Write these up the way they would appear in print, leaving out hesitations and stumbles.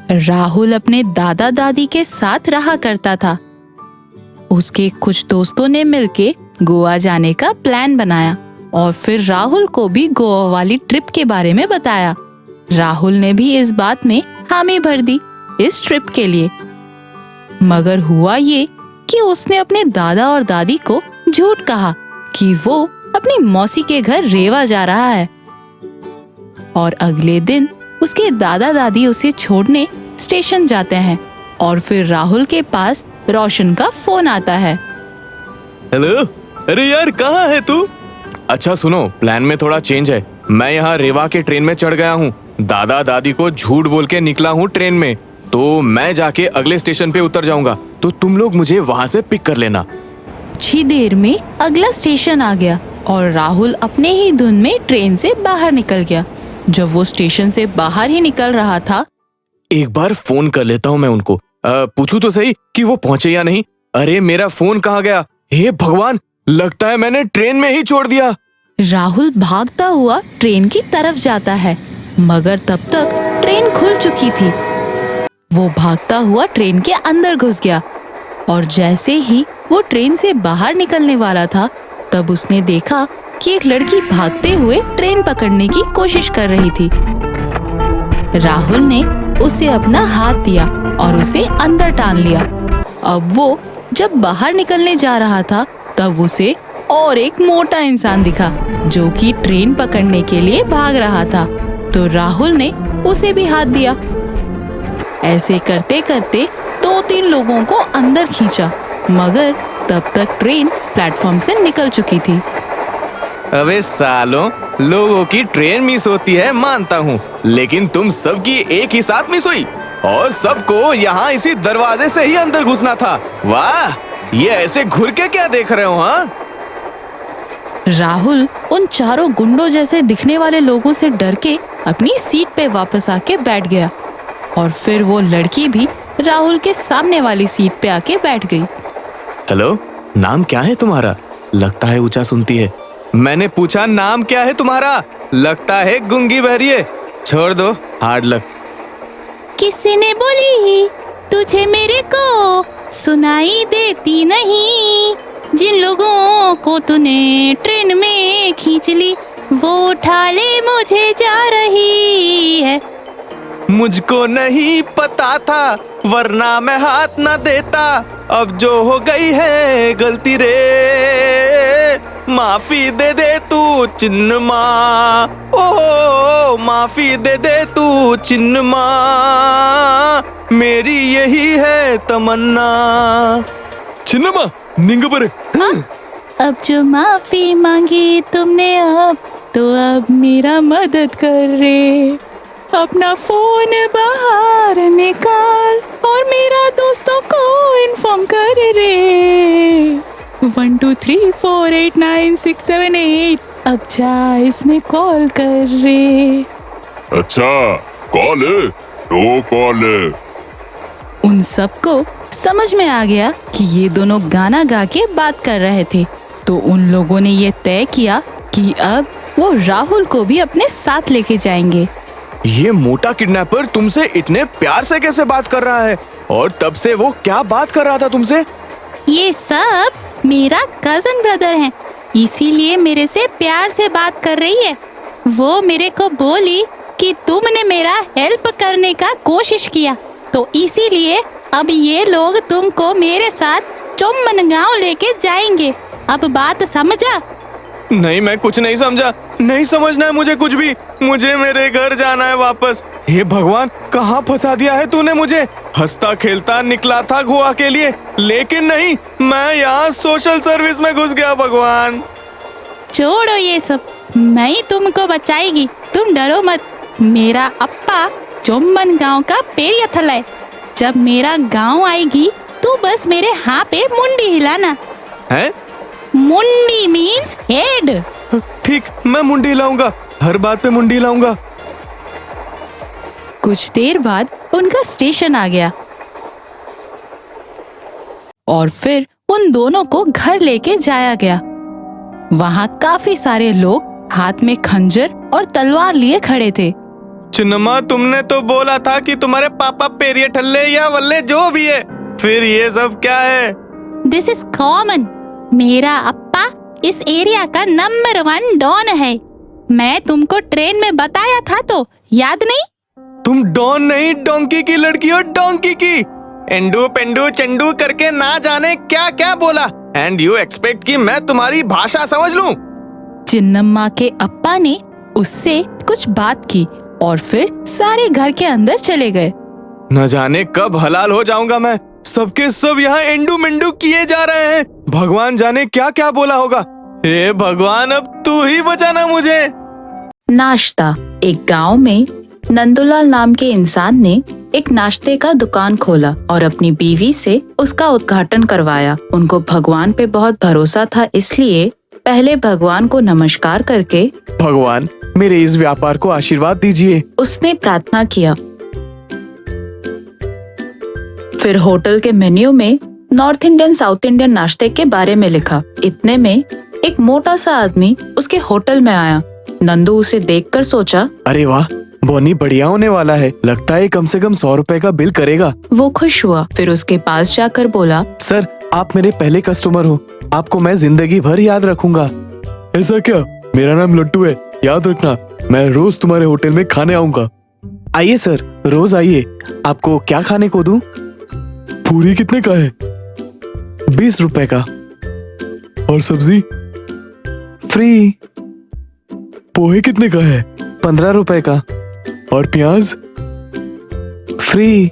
राहुल अपने दादा दादी के साथ रहा करता था। उसके कुछ दोस्तों ने मिलके गोवा जाने का प्लान बनाया और फिर राहुल को भी गोवा वाली ट्रिप के बारे में बताया। राहुल ने भी इस बात में हामी भर दी इस ट्रिप के लिए। मगर हुआ ये कि उसने अपने दादा और दादी को झूठ कहा कि वो अपनी मौसी के घर रेवा जा रहा है। और अगले दिन उसके दादा दादी उसे छोड़ने स्टेशन जाते हैं और फिर राहुल के पास रोशन का फोन आता है। हेलो, अरे यार कहाँ है तू? अच्छा सुनो, प्लान में थोड़ा चेंज है। मैं यहाँ रेवा के ट्रेन में चढ़ गया हूँ। दादा दादी को झूठ बोल के निकला हूँ ट्रेन में, तो मैं जाके अगले स्टेशन पे उतर जाऊंगा, तो तुम लोग मुझे वहाँ से पिक कर लेना। कुछ ही देर में अगला स्टेशन आ गया और राहुल अपने ही धुन में ट्रेन से बाहर निकल गया। जब वो स्टेशन से बाहर ही निकल रहा था, एक बार फोन कर लेता हूँ मैं उनको, पूछूं तो सही कि वो पहुंचे या नहीं। अरे मेरा फोन कहाँ गया? हे भगवान, लगता है मैंने ट्रेन में ही छोड़ दिया। राहुल भागता हुआ ट्रेन की तरफ जाता है, मगर तब तक ट्रेन खुल चुकी थी। वो भागता हुआ ट्रेन के अंदर घुस गया और जैसे ही वो ट्रेन से बाहर निकलने वाला था, तब उसने देखा कि एक लड़की भागते हुए ट्रेन पकड़ने की कोशिश कर रही थी। राहुल ने उसे अपना हाथ दिया और उसे अंदर टान लिया। अब वो जब बाहर निकलने जा रहा था, तब उसे और एक मोटा इंसान दिखा जो कि ट्रेन पकड़ने के लिए भाग रहा था। तो राहुल ने उसे भी हाथ दिया। ऐसे करते करते 2-3 लोगों को अंदर खींचा, मगर तब तक ट्रेन प्लेटफॉर्म से निकल चुकी थी। अबे सालों, लोगों की ट्रेन मिस होती है मानता हूँ, लेकिन तुम सबकी एक ही साथ मिस हुई और सबको यहाँ इसी दरवाजे से ही अंदर घुसना था। वाह, ये ऐसे घुर के क्या देख रहे हो? हाँ, राहुल उन चारों गुंडों जैसे दिखने वाले लोगों से डर के अपनी सीट पे वापस आके बैठ गया और फिर वो लड़की भी राहुल के सामने वाली सीट पे आके बैठ गई। हेलो, नाम क्या है तुम्हारा? लगता है ऊंचा सुनती है। मैंने पूछा नाम क्या है तुम्हारा? लगता है गूंगी बहरी है। छोड़ दो, हार्ड लक। किसी ने बोली तुझे मेरे को सुनाई देती नहीं, जिन लोगों को तूने ट्रेन में खींच ली वो उठा ले, मुझे जा रही है। मुझको नहीं पता था, वरना मैं हाथ न देता। अब जो हो गई है गलती रे, माफी दे दे तू चिन्नमा। ओ माफी दे दे तू चिन्नमा, मेरी यही है तमन्ना। चिन्नमा निंग पर। अब जो माफी मांगी तुमने अब, तो अब मेरा मदद कर रे। अपना फोन बाहर निकाल और मेरा दोस्तों को इन्फॉर्म कर रे। 1 2 3 4 8 9 6 7 8, अब जा इसमें कॉल कर रे। अच्छा, कॉल है तो कॉल है। उन सबको समझ में आ गया कि ये दोनों गाना गा के बात कर रहे थे, तो उन लोगों ने ये तय किया कि अब वो राहुल को भी अपने साथ लेके जाएंगे। ये मोटा किडनैपर तुमसे इतने प्यार से कैसे बात कर रहा है? और तब से वो क्या बात कर रहा था तुमसे? ये सब मेरा कजन ब्रदर है, इसीलिए मेरे से प्यार से बात कर रही है। वो मेरे को बोली कि तुमने मेरा हेल्प करने का कोशिश किया, तो इसीलिए अब ये लोग तुमको मेरे साथ चोमन गांव लेके जाएंगे। अब बात समझा? नहीं, मैं कुछ नहीं समझा। नहीं समझना है मुझे कुछ भी। मुझे मेरे घर जाना है वापस। हे भगवान, कहाँ फंसा दिया है तूने मुझे? हंसता खेलता निकला था गोवा के लिए, लेकिन नहीं, मैं यहाँ सोशल सर्विस में घुस गया। भगवान छोड़ो ये सब, मैं ही तुमको बचाएगी, तुम डरो मत। मेरा अप्पा चोमन गांव का पेरिया है। जब मेरा गांव आएगी तो बस मेरे हाँ पे मुंडी हिलाना। है? मुंडी मीन्स हेड। ठीक, मैं मुंडी हिलाऊंगा, हर बात पे मुंडी हिलाऊंगा। कुछ देर बाद उनका स्टेशन आ गया और फिर उन दोनों को घर लेके जाया गया। वहाँ काफी सारे लोग हाथ में खंजर और तलवार लिए खड़े थे। चिन्नमा, तुमने तो बोला था कि तुम्हारे पापा पेरिये ठल्ले या वल्ले जो भी है, फिर ये सब क्या है? This is common. मेरा अप्पा इस एरिया का नंबर 1 डॉन है। मैं तुमको ट्रेन में बताया था तो याद नहीं? तुम डॉन नहीं, डोंकी की लड़की हो, डोंकी की। एंडू पेंडू चंडू करके ना जाने क्या क्या बोला, एंड यू एक्सपेक्ट कि मैं तुम्हारी भाषा समझ लूं? चिन्नम्मा के अप्पा ने उससे कुछ बात की और फिर सारे घर के अंदर चले गए। न जाने कब हलाल हो जाऊंगा मैं। सबके सब यहाँ एंडू मेंडू किए जा रहे हैं। भगवान जाने क्या क्या बोला होगा। हे भगवान, अब तू ही बचाना मुझे। नाश्ता। एक गांव में नंदूलाल नाम के इंसान ने एक नाश्ते का दुकान खोला और अपनी बीवी से उसका उद्घाटन करवाया। उनको भगवान पे बहुत भरोसा था, इसलिए पहले भगवान को नमस्कार करके, भगवान मेरे इस व्यापार को आशीर्वाद दीजिए, उसने प्रार्थना किया। फिर होटल के मेन्यू में नॉर्थ इंडियन साउथ इंडियन नाश्ते के बारे में लिखा। इतने में एक मोटा सा आदमी उसके होटल में आया। नंदू उसे देखकर सोचा, अरे वाह, बोनी बढ़िया होने वाला है। लगता है कम से कम 100 रुपए का बिल करेगा। वो खुश हुआ। फिर उसके पास जाकर बोला, सर आप मेरे पहले कस्टमर हो, आपको मैं जिंदगी भर याद रखूंगा। ऐसा क्या? मेरा नाम लट्टू है, याद रखना। मैं रोज तुम्हारे होटल में खाने आऊंगा। आइए सर, रोज आइए। आपको क्या खाने को दूं? पूरी कितने का है? 20 रुपए का। और सब्जी? फ्री। पोहे कितने का है? 15 रुपए का। और प्याज? फ्री।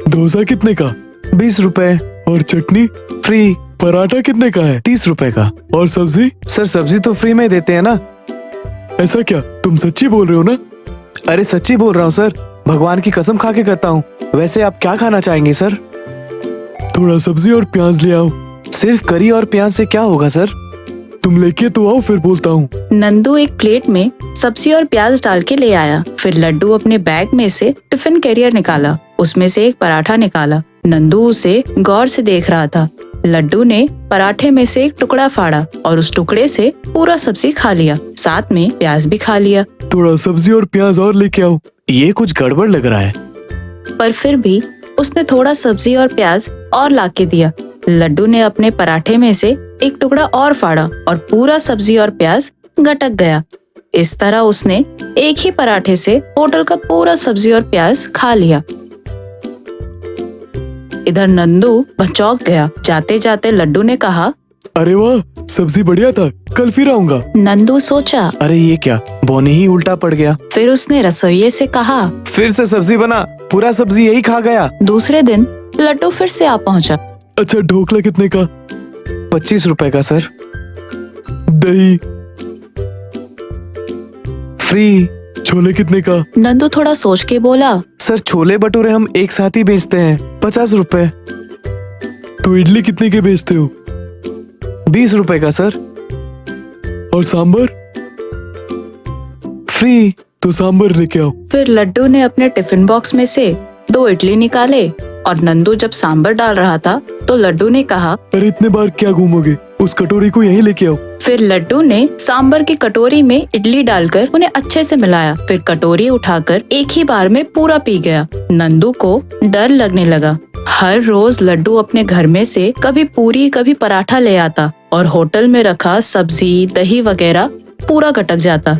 डोसा कितने का? 20 रुपए। और चटनी? फ्री। पराठा कितने का है? 30 रुपए का। और सब्जी? सर सब्जी तो फ्री में देते हैं ना। ऐसा क्या? तुम सच्ची बोल रहे हो ना? अरे सच्ची बोल रहा हूँ सर, भगवान की कसम खा के कहता हूँ। वैसे आप क्या खाना चाहेंगे सर? थोड़ा सब्जी और प्याज ले आओ। सिर्फ करी और प्याज से क्या होगा सर? तुम लेके तो आओ, फिर बोलता हूँ। नंदू एक प्लेट में सब्जी और प्याज डाल के ले आया। फिर लड्डू अपने बैग में से टिफिन कैरियर निकाला। उसमें से एक पराठा निकाला। नंदू उसे गौर से देख रहा था। लड्डू ने पराठे में से एक टुकड़ा फाड़ा और उस टुकड़े से पूरा सब्जी खा लिया, साथ में प्याज भी खा लिया। थोड़ा सब्जी और प्याज और लेके आओ। ये कुछ गड़बड़ लग रहा है। पर फिर भी उसने थोड़ा सब्जी और प्याज और लाके दिया। लड्डू ने अपने पराठे में से एक टुकड़ा और फाड़ा और पूरा सब्जी और प्याज गटक गया। इस तरह उसने एक ही पराठे से होटल का पूरा सब्जी और प्याज खा लिया। इधर नंदू चौंक गया। जाते जाते लड्डू ने कहा, अरे वाह, सब्जी बढ़िया था, कल फिर आऊंगा। नंदू सोचा, अरे ये क्या, बोनी ही उल्टा पड़ गया। फिर उसने रसोइये से कहा, फिर से सब्जी बना, पूरा सब्जी यही खा गया। दूसरे दिन लड्डू फिर से आ पहुंचा। अच्छा, ढोकला कितने का? 25 रुपए का सर। दही? फ्री। छोले कितने का? नंदू थोड़ा सोच के बोला, सर छोले भटूरे हम एक साथ ही बेचते हैं, 50 रुपए। तो इडली कितने के बेचते हो? 20 रुपए का सर। और सांबर? फ्री। तो सांबर लेके आओ। फिर लड्डू ने अपने टिफिन बॉक्स में से 2 इडली निकाले और नंदू जब सांबर डाल रहा था तो लड्डू ने कहा, अरे इतने बार क्या घूमोगे, उस कटोरी को यहीं लेके आओ। फिर लड्डू ने सांबर की कटोरी में इडली डालकर उन्हें अच्छे से मिलाया। फिर कटोरी उठाकर एक ही बार में पूरा पी गया। नंदू को डर लगने लगा। हर रोज लड्डू अपने घर में से कभी पूरी कभी पराठा ले आता और होटल में रखा सब्जी दही वगैरह पूरा गटक जाता।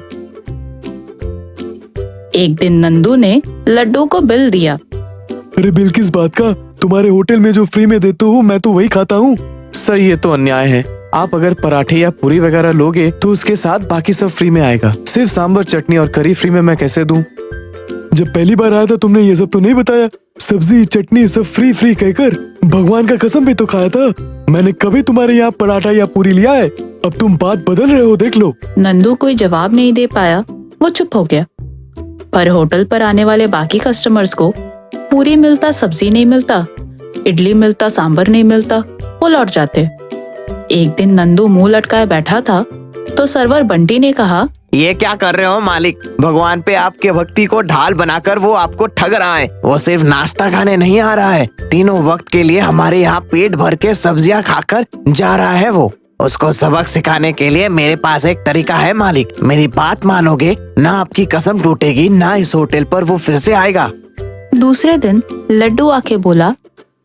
एक दिन नंदू ने लड्डू को बिल दिया। अरे बिल किस बात का? तुम्हारे होटल में जो फ्री में देते हो मैं तो वही खाता हूँ। सर ये तो अन्याय है। आप अगर पराठे या पूरी वगैरह लोगे तो उसके साथ बाकी सब फ्री में आएगा। सिर्फ सांबर चटनी और करी फ्री में मैं कैसे दूं? जब पहली बार आया था तुमने ये सब तो नहीं बताया। सब्जी चटनी सब फ्री फ्री कहकर भगवान का कसम भी तो खाया था। मैंने कभी तुम्हारे यहाँ पराठा या पूरी लिया है? अब तुम बात बदल रहे हो, देख लो। नंदू कोई जवाब नहीं दे पाया। वो चुप हो गया। पर होटल पर आने वाले बाकी कस्टमर्स को पूरी मिलता सब्जी नहीं मिलता, इडली मिलता सांबर नहीं मिलता, वो लौट जाते। एक दिन नंदू मुंह लटकाए बैठा था तो सर्वर बंटी ने कहा, ये क्या कर रहे हो मालिक? भगवान पे आपके भक्ति को ढाल बनाकर वो आपको ठग रहा है। वो सिर्फ नाश्ता खाने नहीं आ रहा है, तीनों वक्त के लिए हमारे यहाँ पेट भर के सब्जियाँ खाकर जा रहा है वो। उसको सबक सिखाने के लिए मेरे पास एक तरीका है मालिक। मेरी बात मानोगे ना, आपकी कसम टूटेगी ना, इस होटल पर वो फिर से आएगा। दूसरे दिन लड्डू आके बोला,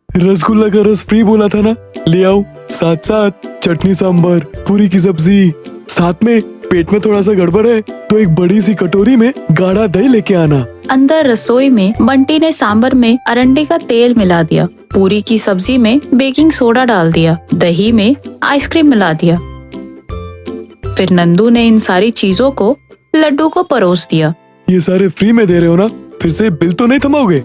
रसगुल्ला का रस फ्री बोला था ना, ले आओ। साथ साथ चटनी सांभर, पूरी की सब्जी, साथ में पेट में थोड़ा सा गड़बड़ है तो एक बड़ी सी कटोरी में गाढ़ा दही लेके आना। अंदर रसोई में बंटी ने सांबर में अरंडी का तेल मिला दिया, पूरी की सब्जी में बेकिंग सोडा डाल दिया, दही में आइसक्रीम मिला दिया। फिर नंदू ने इन सारी चीजों को लड्डू को परोस दिया। ये सारे फ्री में दे रहे हो ना, फिर से बिल तो नहीं थमाओगे?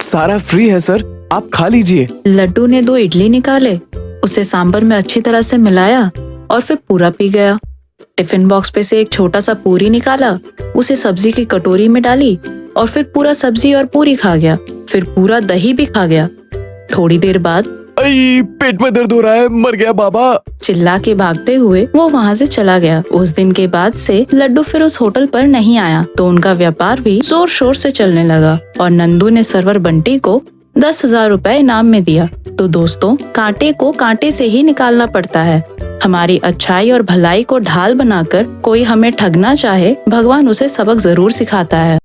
सारा फ्री है सर, आप खा लीजिए। लड्डू ने 2 इडली निकाले, उसे सांबर में अच्छी तरह से मिलाया और फिर पूरा पी गया। टिफिन बॉक्स पे से एक छोटा सा पूरी निकाला, उसे सब्जी की कटोरी में डाली और फिर पूरा सब्जी और पूरी खा गया। फिर पूरा दही भी खा गया। थोड़ी देर बाद आई, पेट में दर्द हो रहा है, मर गया बाबा। चिल्ला के भागते हुए वो वहाँ से चला गया। उस दिन के बाद से लड्डू फिर उस होटल पर नहीं आया, तो उनका व्यापार भी जोर शोर से चलने लगा और नंदू ने सर्वर बंटी को 10,000 रुपए इनाम में दिया। तो दोस्तों, कांटे को कांटे से ही निकालना पड़ता है। हमारी अच्छाई और भलाई को ढाल बनाकर कोई हमें ठगना चाहे, भगवान उसे सबक जरूर सिखाता है।